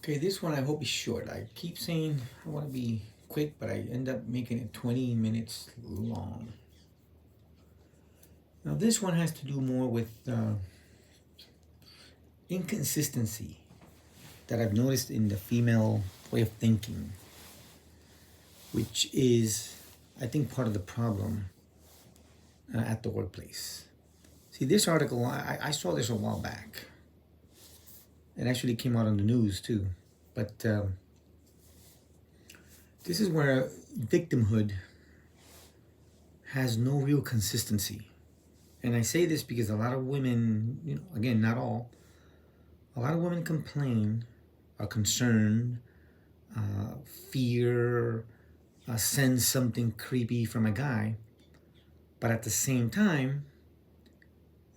Okay, this one I hope is short. I keep saying I want to be quick, but I end up making it 20 minutes long. Now, this one has to do more with inconsistency that I've noticed in the female way of thinking, which is, I think, part of the problem at the workplace. See, this article, I saw this a while back. It actually came out on the news too. But this is where victimhood has no real consistency. And I say this because a lot of women, again, not all, a lot of women complain, are concerned, fear, sense something creepy from a guy. But at the same time,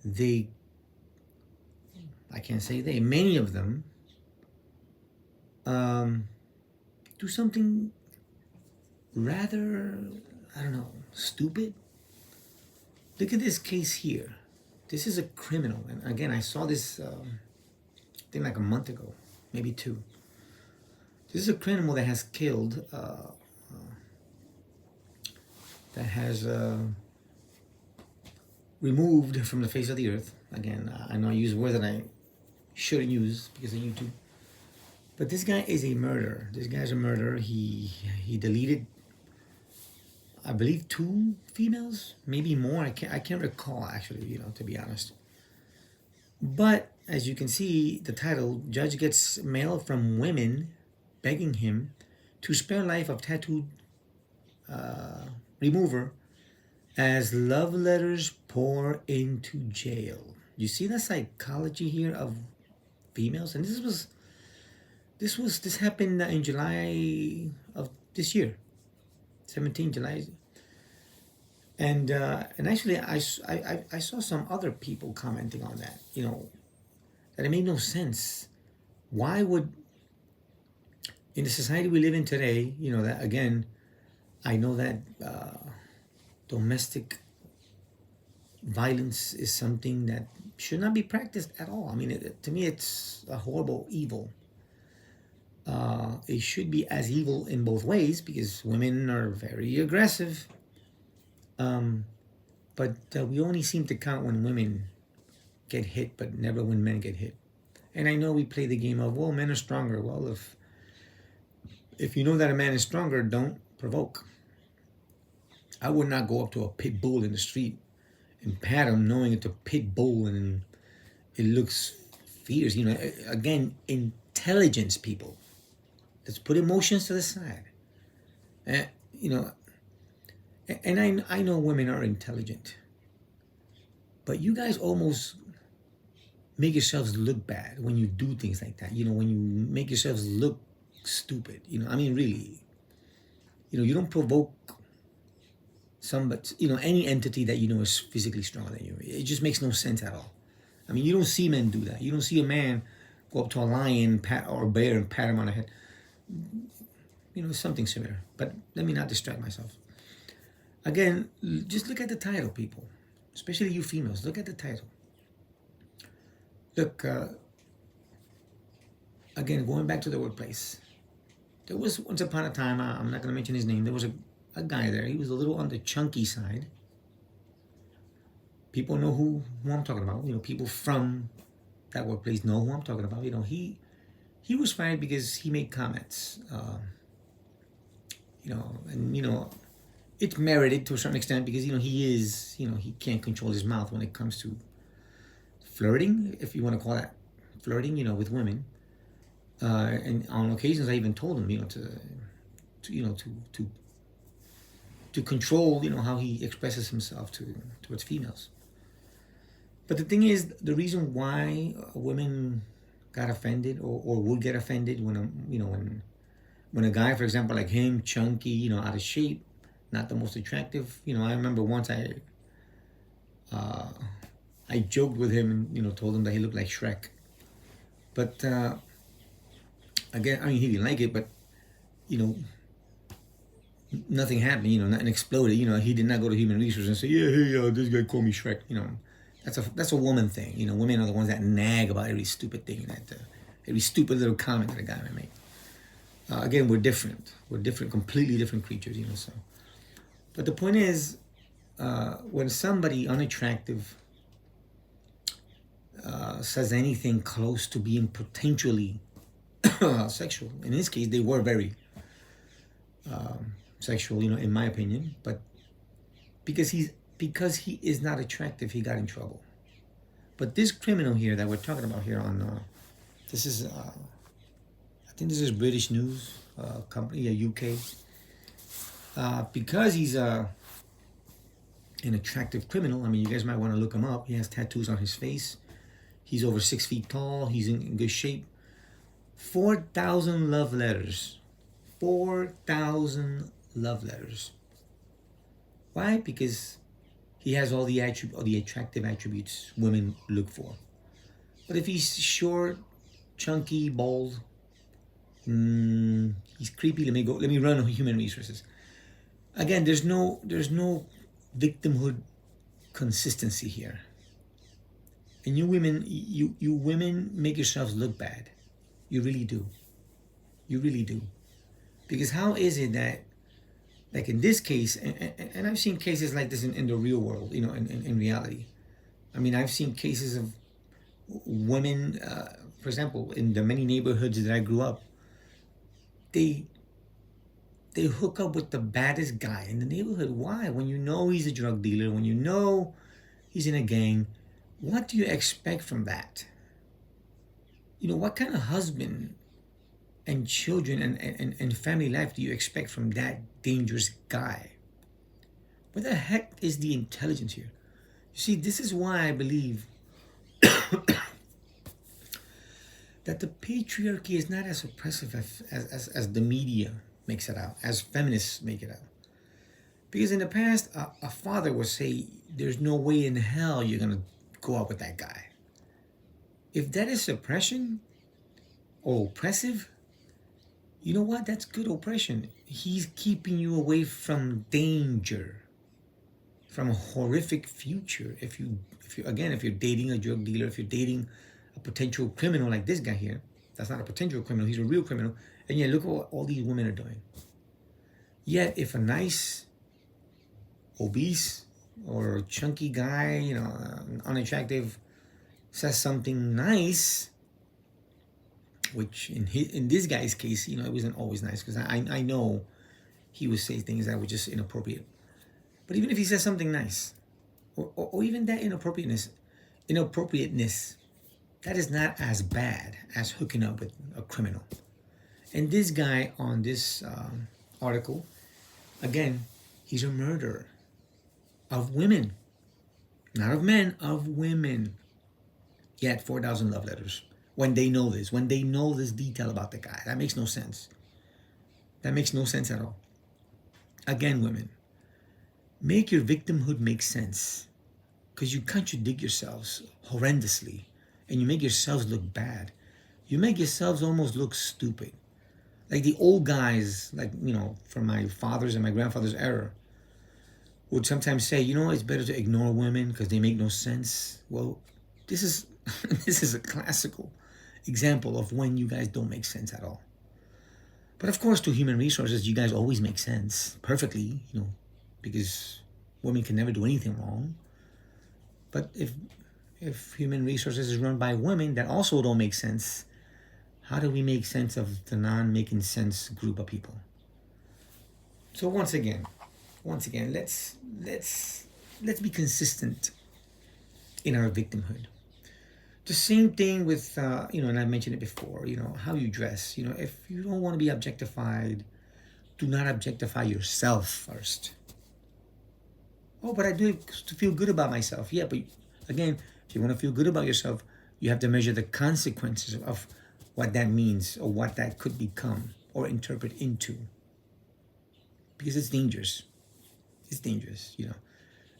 they, I can't say they, many of them do something rather, I don't know, stupid. Look at this case here. This is a criminal. And again, I saw this, I think like a month ago, maybe two. This is a criminal that has killed, that has removed from the face of the earth. Again, I know I use words that I shouldn't use because of YouTube. But this guy is a murderer. This guy's a murderer. He deleted, I believe, 2 females, maybe more. I can't recall actually, to be honest. But as you can see, the title, judge gets mail from women begging him to spare life of tattooed remover as love letters pour into jail. You see the psychology here of females? And this happened in July of this year, 17 July. And actually, I saw some other people commenting on that, that it made no sense. Why would, in the society we live in today, that again, I know that domestic violence is something that should not be practiced at all. I mean, to me, it's a horrible evil. It should be as evil in both ways because women are very aggressive. But we only seem to count when women get hit, but never when men get hit. And I know we play the game of, well, men are stronger. Well, if you know that a man is stronger, don't provoke. I would not go up to a pit bull in the street and pat him knowing it's a pit bull and it looks fierce. Again, intelligence, people. Let's put emotions to the side. And I know women are intelligent, but you guys almost make yourselves look bad when you do things like that. When you make yourselves look stupid. I mean, really. You don't provoke any entity that is physically stronger than you. It just makes no sense at all. I mean, you don't see men do that. You don't see a man go up to a lion or a bear and pat him on the head. Something similar. But let me not distract myself. Again, just look at the title, people. Especially you females. Look at the title. Look, again, going back to the workplace. There was once upon a time, I'm not going to mention his name, there was a guy there. He was a little on the chunky side. People know who I'm talking about. People from that workplace know who I'm talking about. He was fired because he made comments. It's merited to a certain extent because he can't control his mouth when it comes to flirting, if you want to call that flirting, with women. And on occasions, I even told him, to control, how he expresses himself towards females. But the thing is, the reason why women got offended or would get offended when a guy, for example, like him, chunky, out of shape, not the most attractive. I remember once I joked with him and told him that he looked like Shrek. But again, I mean, he didn't like it, but nothing happened. Nothing exploded. He did not go to human resources and say, yeah, hey, this guy called me Shrek. That's a woman thing. Women are the ones that nag about every stupid thing that every stupid little comment that a guy might make. Again, we're different. We're different, completely different creatures, So, but the point is, when somebody unattractive says anything close to being potentially sexual, in this case, they were very sexual, in my opinion. But because he is not attractive, he got in trouble. But this criminal here that we're talking about here on this is I think this is British news company, UK. Because he's an attractive criminal. I mean, you guys might want to look him up. He has tattoos on his face. He's over 6 feet tall. He's in good shape. 4,000 love letters. 4,000 love letters. Why? Because he has all the attractive attributes women look for. But if he's short, chunky, bald, he's creepy. Let me run on human resources. Again, there's no victimhood consistency here. And you women make yourselves look bad. You really do. You really do. Because how is it that, like in this case, and I've seen cases like this in the real world, in reality. I mean, I've seen cases of women, for example, in the many neighborhoods that I grew up, they hook up with the baddest guy in the neighborhood. Why? When you know he's a drug dealer, when you know he's in a gang, what do you expect from that? What kind of husband and children and family life do you expect from that dangerous guy? Where the heck is the intelligence here? You see, this is why I believe that the patriarchy is not as oppressive as the media makes it out, as feminists make it out. Because in the past, a father would say, there's no way in hell you're going to go out with that guy. If that is suppression or oppressive, you know what? That's good oppression. He's keeping you away from danger, from a horrific future. If you're dating a drug dealer, if you're dating a potential criminal like this guy here, that's not a potential criminal, he's a real criminal. And yet, look at what all these women are doing. Yet, if a nice, obese, or chunky guy, unattractive, says something nice, which in this guy's case, it wasn't always nice, because I know he would say things that were just inappropriate. But even if he says something nice, or even that inappropriateness, that is not as bad as hooking up with a criminal. And this guy on this article, again, he's a murderer of women, not of men, of women. Yet 4,000 love letters. When they know this detail about the guy, that makes no sense. That makes no sense at all. Again, women, make your victimhood make sense, because you contradict yourselves horrendously, and you make yourselves look bad. You make yourselves almost look stupid. Like the old guys, from my father's and my grandfather's era, would sometimes say, it's better to ignore women because they make no sense. Well, this is this is a classical example of when you guys don't make sense at all. But of course, to human resources, you guys always make sense perfectly, because women can never do anything wrong. But if human resources is run by women that also don't make sense, how do we make sense of the non-making sense group of people? So once again, let's be consistent in our victimhood. The same thing with, and I mentioned it before, how you dress. If you don't want to be objectified, do not objectify yourself first. Oh, but I do it to feel good about myself. Yeah, but again, if you want to feel good about yourself, you have to measure the consequences of what that means or what that could become or interpret into. Because it's dangerous. It's dangerous,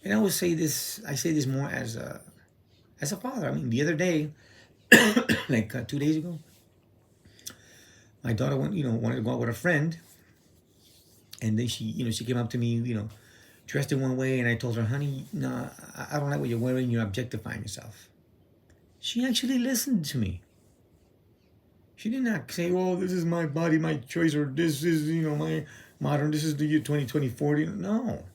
And I say this more as a father. I mean, the other day, like 2 days ago, my daughter wanted to go out with a friend, and then she came up to me, dressed in one way, and I told her, honey, no, I don't like what you're wearing. You're objectifying yourself. She actually listened to me. She did not say, "Oh, this is my body, my choice," or "This is, my modern. This is the year 2024." No,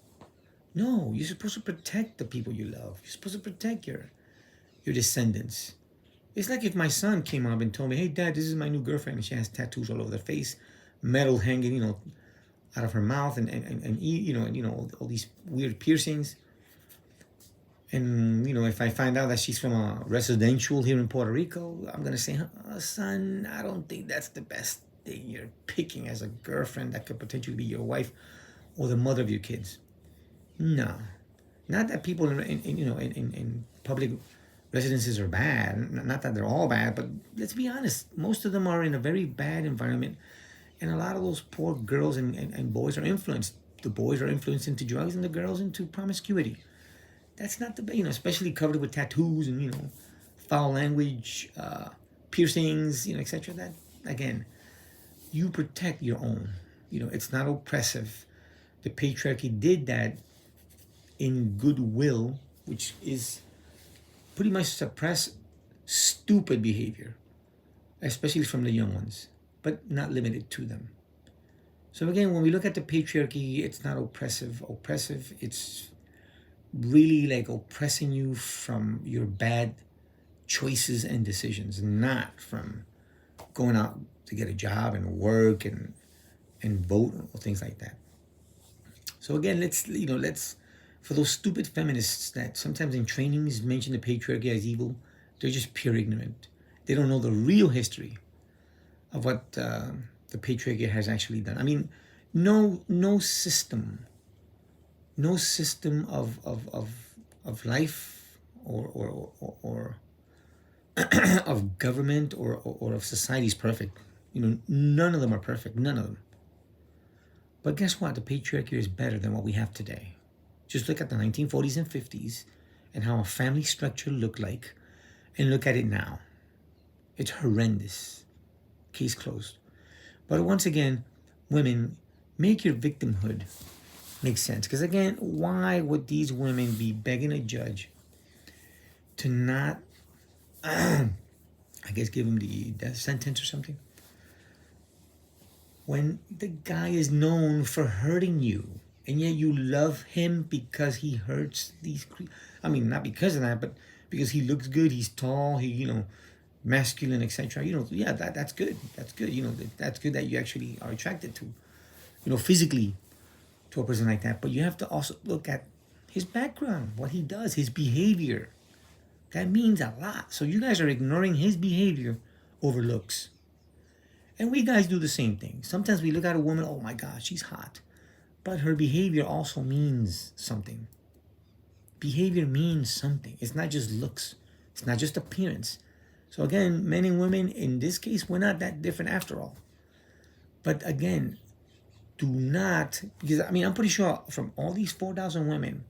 no. You're supposed to protect the people you love. You're supposed to protect your descendants. It's like if my son came up and told me, "Hey, Dad, this is my new girlfriend, and she has tattoos all over their face, metal hanging, out of her mouth, and all these weird piercings." And if I find out that she's from a residential here in Puerto Rico, I'm gonna say, son, I don't think that's the best thing you're picking as a girlfriend that could potentially be your wife or the mother of your kids. No, not that people in public residences are bad. Not that they're all bad, but let's be honest, most of them are in a very bad environment, and a lot of those poor girls and boys are influenced. The boys are influenced into drugs, and the girls into promiscuity. That's not the especially covered with tattoos and foul language, piercings, etc. That again, you protect your own. It's not oppressive. The patriarchy did that in goodwill, which is pretty much suppress stupid behavior, especially from the young ones, but not limited to them. So again, when we look at the patriarchy, it's not oppressive. It's really like oppressing you from your bad choices and decisions, not from going out to get a job and work and vote or things like that. So again, let's for those stupid feminists that sometimes in trainings mention the patriarchy as evil, they're just pure ignorant. They don't know the real history of what the patriarchy has actually done. I mean, no system of life or of government or of society is perfect. None of them are perfect. None of them. But guess what? The patriarchy is better than what we have today. Just look at the 1940s and 50s and how a family structure looked like, and look at it now. It's horrendous. Case closed. But once again, women, make your victimhood make sense. Because again, why would these women be begging a judge to not, I guess, give them the death sentence or something, when the guy is known for hurting you, and yet you love him because he hurts these I mean, not because of that, but because he looks good, he's tall, he masculine, etc. Yeah, that's good. That's good. That's good that you actually are attracted to, physically, to a person like that. But you have to also look at his background, what he does, his behavior. That means a lot. So you guys are ignoring his behavior over looks. And we guys do the same thing. Sometimes we look at a woman, oh my God, she's hot. But her behavior also means something. Behavior means something. It's not just looks. It's not just appearance. So again, men and women, in this case, we're not that different after all. But again, do not, because I'm pretty sure from all these 4,000 women,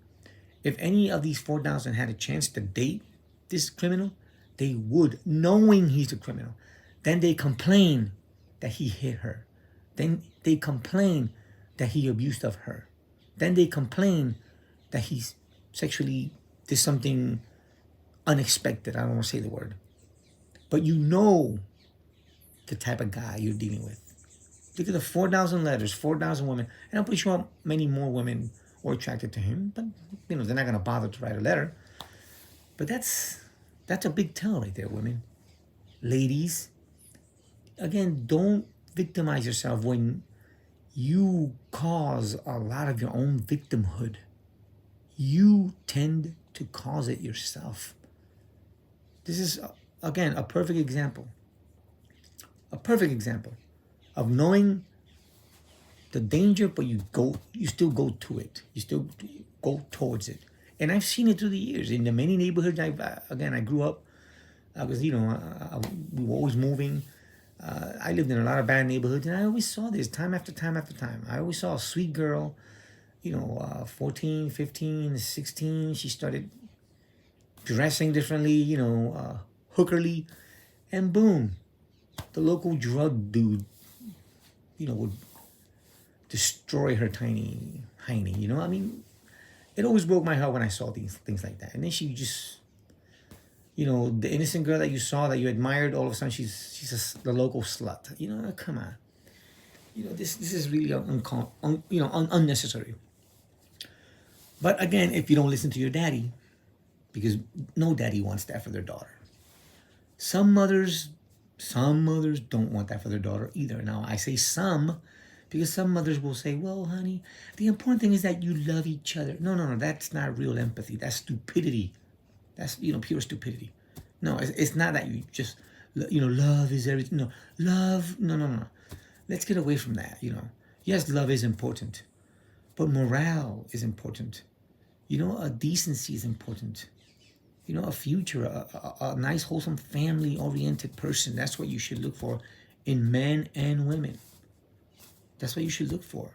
if any of these 4,000 had a chance to date this criminal, they would, knowing he's a criminal. Then they complain that he hit her. Then they complain that he abused of her. Then they complain that he's sexually did something unexpected. I don't want to say the word. But the type of guy you're dealing with. Look at the 4,000 letters, 4,000 women. And I'm pretty sure many more women were attracted to him. But, they're not going to bother to write a letter. But that's a big tell right there, women. Ladies, again, don't victimize yourself when you cause a lot of your own victimhood. You tend to cause it yourself. This is, again, a perfect example. A perfect example of knowing the danger, but you still go to it. You still go towards it. And I've seen it through the years. In the many neighborhoods I grew up, because, we were always moving. I lived in a lot of bad neighborhoods, and I always saw this time after time after time. I always saw a sweet girl, 14, 15, 16. She started dressing differently, hookerly, and boom, the local drug dude, would destroy her tiny hiney. It always broke my heart when I saw these things like that. And then she just You know, the innocent girl that you saw, that you admired, all of a sudden the local slut. You know, come on. You know, this is really unnecessary. But again, if you don't listen to your daddy, because no daddy wants that for their daughter. Some mothers, some mothers don't want that for their daughter either. Now I say some, because some mothers will say, "Well, honey, the important thing is that you love each other." No, no, no, that's not real empathy. That's stupidity. That's pure stupidity. No, it's not that you just love is everything. No, love. No, no, no. Let's get away from that. Yes, love is important, but morale is important. A decency is important. A future, a nice, wholesome, family-oriented person. That's what you should look for in men and women. That's what you should look for.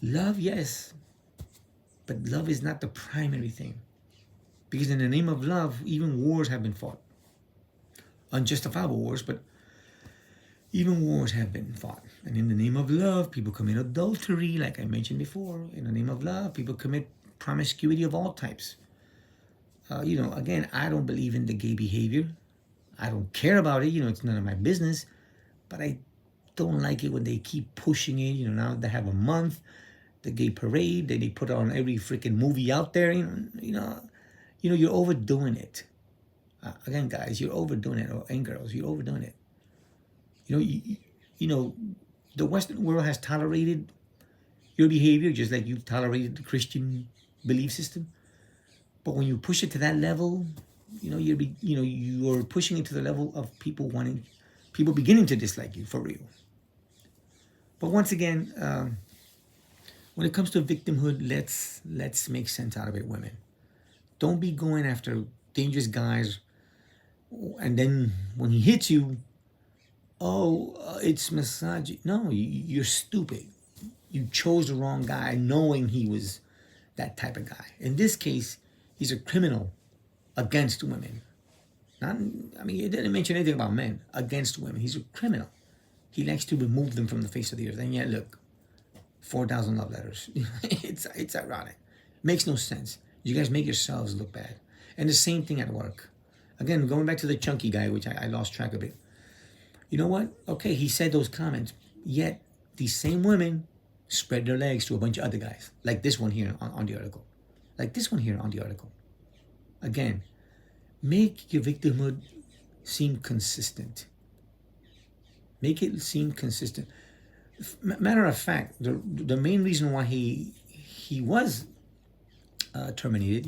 Love, yes, but love is not the primary thing. Because in the name of love, even wars have been fought. Unjustifiable wars, but even wars have been fought. And in the name of love, people commit adultery, like I mentioned before. In the name of love, people commit promiscuity of all types. Again, I don't believe in the gay behavior. I don't care about it. It's none of my business. But I don't like it when they keep pushing it. Now they have a month, the gay parade, they put on every freaking movie out there. You're overdoing it. Again, guys, you're overdoing it, and girls, you're overdoing it. The Western world has tolerated your behavior just like you've tolerated the Christian belief system. But when you push it to that level, you're pushing it to the level of people beginning to dislike you for real. But once again, when it comes to victimhood, let's make sense out of it, women. Don't be going after dangerous guys, and then when he hits you, it's misogyny. No, you're stupid. You chose the wrong guy, knowing he was that type of guy. In this case, he's a criminal against women. It didn't mention anything about men. Against women. He's a criminal. He likes to remove them from the face of the earth. And yet, look, 4,000 love letters. It's ironic. Makes no sense. You guys make yourselves look bad. And the same thing at work. Again, going back to the chunky guy, which I lost track of it. You know what? Okay, he said those comments. Yet, these same women spread their legs to a bunch of other guys. Like this one here on the article. Again, make your victimhood seem consistent. Make it seem consistent. Matter of fact, the main reason why he was terminated,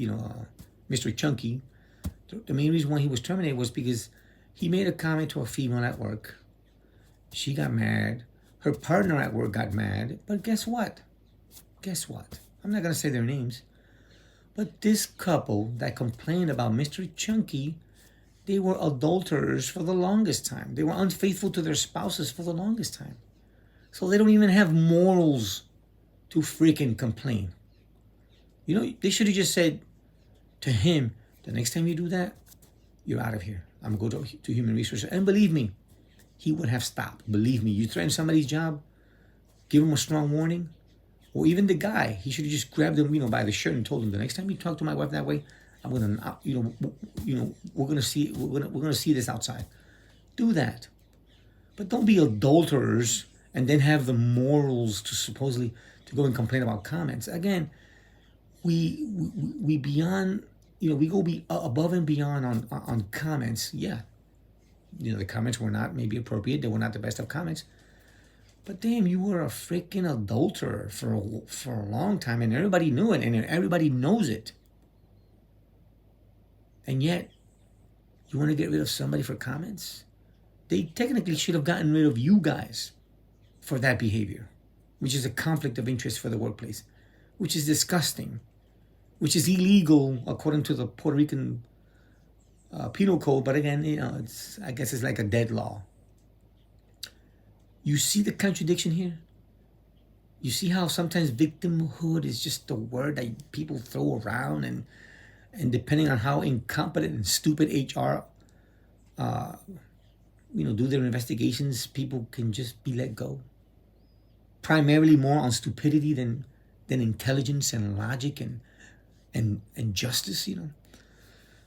Mr. Chunky, the main reason why he was terminated was because he made a comment to a female at work. She got mad. Her partner at work got mad. But guess what? I'm not going to say their names. But this couple that complained about Mr. Chunky, they were adulterers for the longest time. They were unfaithful to their spouses for the longest time. So they don't even have morals to freaking complain. They should have just said to him, the next time you do that, you're out of here. I'm going to go to human resources. And believe me, he would have stopped. Believe me, you threaten somebody's job, give him a strong warning. Or even the guy, he should have just grabbed him, by the shirt and told him, the next time you talk to my wife that way, I'm gonna, we're gonna see this outside. Do that, but don't be adulterers and then have the morals to supposedly to go and complain about comments. Again, we beyond, we go above and beyond on comments. Yeah, the comments were not maybe appropriate. They were not the best of comments. But damn, you were a freaking adulterer for a long time, and everybody knew it, and everybody knows it. And yet, you want to get rid of somebody for comments? They technically should have gotten rid of you guys for that behavior, which is a conflict of interest for the workplace, which is disgusting, which is illegal according to the Puerto Rican penal code. But again, I guess it's like a dead law. You see the contradiction here? You see how sometimes victimhood is just a word that people throw around, and depending on how incompetent and stupid HR, do their investigations, people can just be let go. Primarily more on stupidity than intelligence and logic and justice.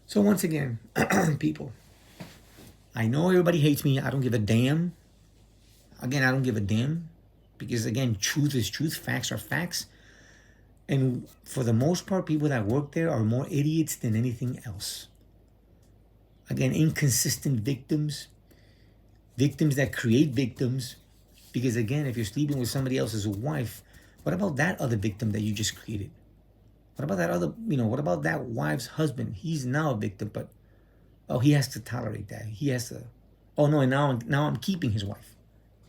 So once again, people, I know everybody hates me. I don't give a damn. Again, I don't give a damn because again, truth is truth, facts are facts. And for the most part, people that work there are more idiots than anything else. Again, inconsistent victims, victims that create victims. Because again, if you're sleeping with somebody else's wife, what about that other victim that you just created? What about that other, what about that wife's husband? He's now a victim, but oh, he has to tolerate that. He has to. Oh no, and now I'm keeping his wife.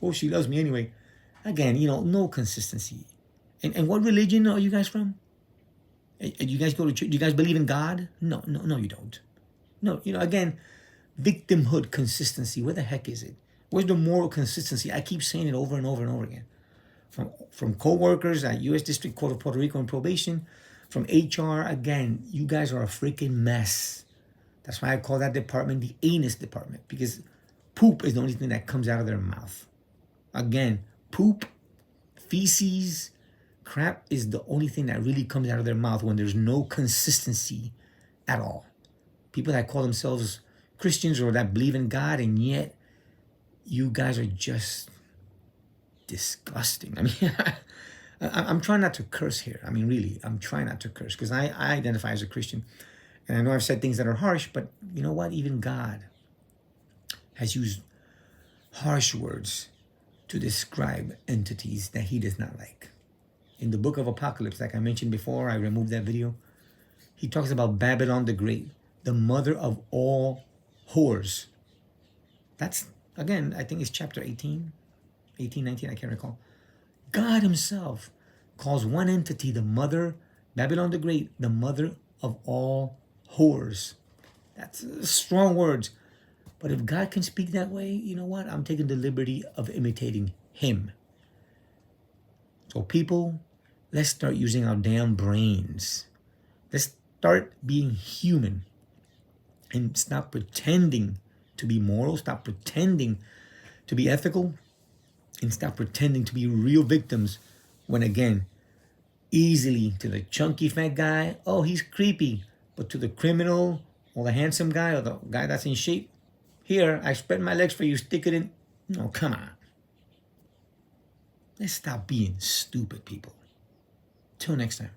Oh, she loves me anyway. Again, no consistency. And what religion are you guys from? You guys go to church? Do you guys believe in God? No, you don't. No, again, victimhood consistency. Where the heck is it? Where's the moral consistency? I keep saying it over and over and over again. From co-workers at U.S. District Court of Puerto Rico and probation, from HR, again, you guys are a freaking mess. That's why I call that department the anus department, because poop is the only thing that comes out of their mouth. Again, poop, feces, crap is the only thing that really comes out of their mouth when there's no consistency at all. People that call themselves Christians or that believe in God, and yet you guys are just disgusting. I mean, I'm trying not to curse here. I mean, really, I'm trying not to curse because I identify as a Christian. And I know I've said things that are harsh, but you know what? Even God has used harsh words to describe entities that he does not like. In the book of Apocalypse, like I mentioned before, I removed that video. He talks about Babylon the Great, the mother of all whores. That's, again, I think it's chapter 18, 19, I can't recall. God himself calls one entity the mother, Babylon the Great, the mother of all whores. That's strong words. But if God can speak that way, you know what? I'm taking the liberty of imitating him. So people, let's start using our damn brains. Let's start being human and stop pretending to be moral, stop pretending to be ethical, and stop pretending to be real victims when, again, easily to the chunky fat guy, oh, he's creepy. But to the criminal or the handsome guy or the guy that's in shape, here, I spread my legs for you, stick it in. No, come on. Let's stop being stupid, people. Till next time.